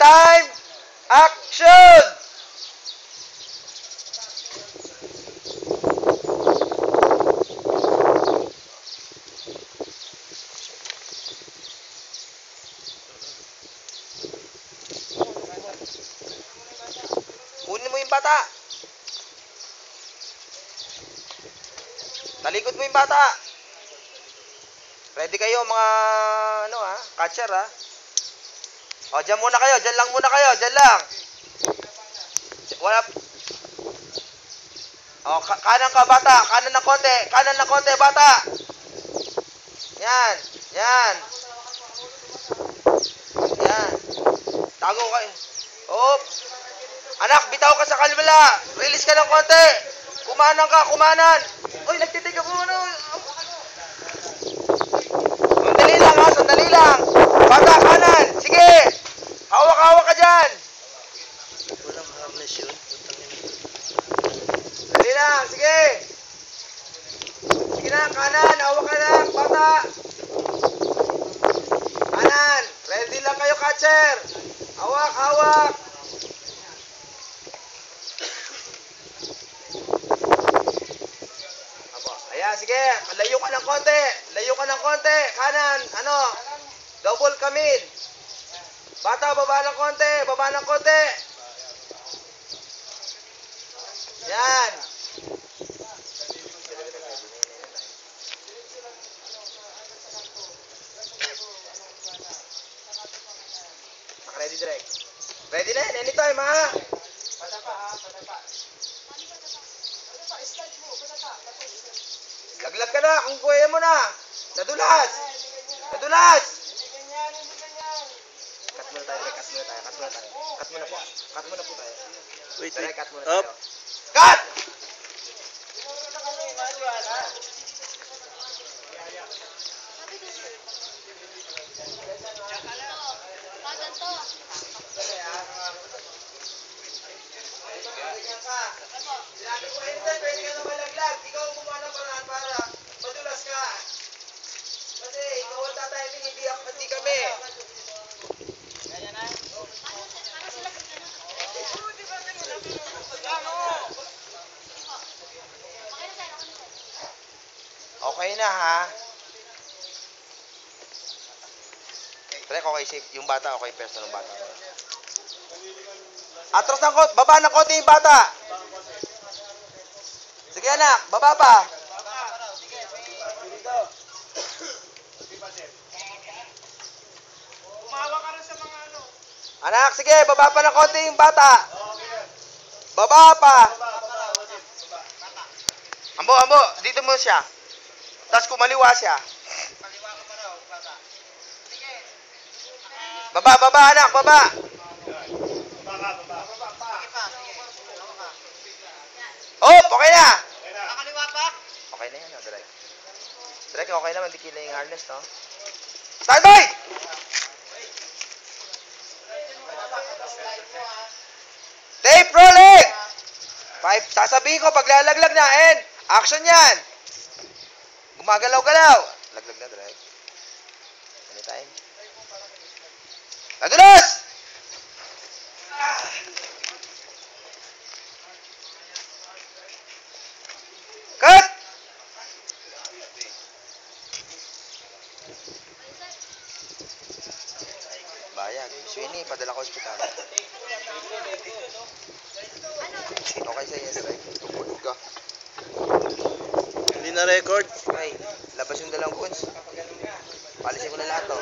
time! Action! Kunin mo yung bata. Talikod mo yung bata. Ready kayo mga catcher O, dyan muna kayo. Dyan lang muna kayo. Dyan lang. Wala. O, kanan ka bata. Kanan ng konti. Kanan ng konti bata. Yan. Yan. Yan. Tago kayo. Hop. Anak, bitaw ka sa kalbala. Release ka ng konti. Kumanan ka. Kumanan. Uy, nagtitig ako. Sandali lang sandali lang. Bata, kanan. Sige. Hawak-hawak ka dyan. Walang harness yun. Sandali lang. Sige. Sige na, kanan. Hawak ka lang. Bata. Kanan. Ready lang kayo, catcher. Hawak-hawak. Ayan, sige. Layo ka ng konti. Layo ka ng konti. Kanan. Double kamin. Bata, baba ng konti. Baba ng konti. Yan. Ready direct. Ready na yan. Anytime, ha? Laglag ka na. Kung kuya mo na. Nadulas. Nadulas. Cut muna tayo. Cut muna tayo. Cut muna tayo. Cut muna po. Cut muna po tayo. Wait. Cut muna Up. tayo. Cut! Sinabi ko rin pwede ka na malaglag. Ikaw gumawa ng paraan para madulas ka. Kasi ikaw ang tatiming, hindi kami. Okay na ha. Trek, okay safe. Yung bata, okay peso ng bata. Atras ng konti, baba ng konti yung bata. Sige anak, baba pa. Umawa ka rin sa mga Anak, sige, baba pa ng konti yung bata. Baba pa. Ambo, dito mo siya. Tapos kumaliwa siya. Baba anak, baba. Oh, okay na. Okay na yan, Drake. Drake, okay naman, di kila yung harness, no? Stand by! Tape rolling! 5, sasabihin ko, pag lalaglag na, and action yan! Gumagalaw-galaw. Laglag na, Drake. Anytime. Nadulas! Cut! Bayag. Sweeney, padala ko ospital. Okay sa iyo, Drake. Tumunog ka. Hindi na record. Ay, labas yung dalawang cones. Palisin ko na lahat, to.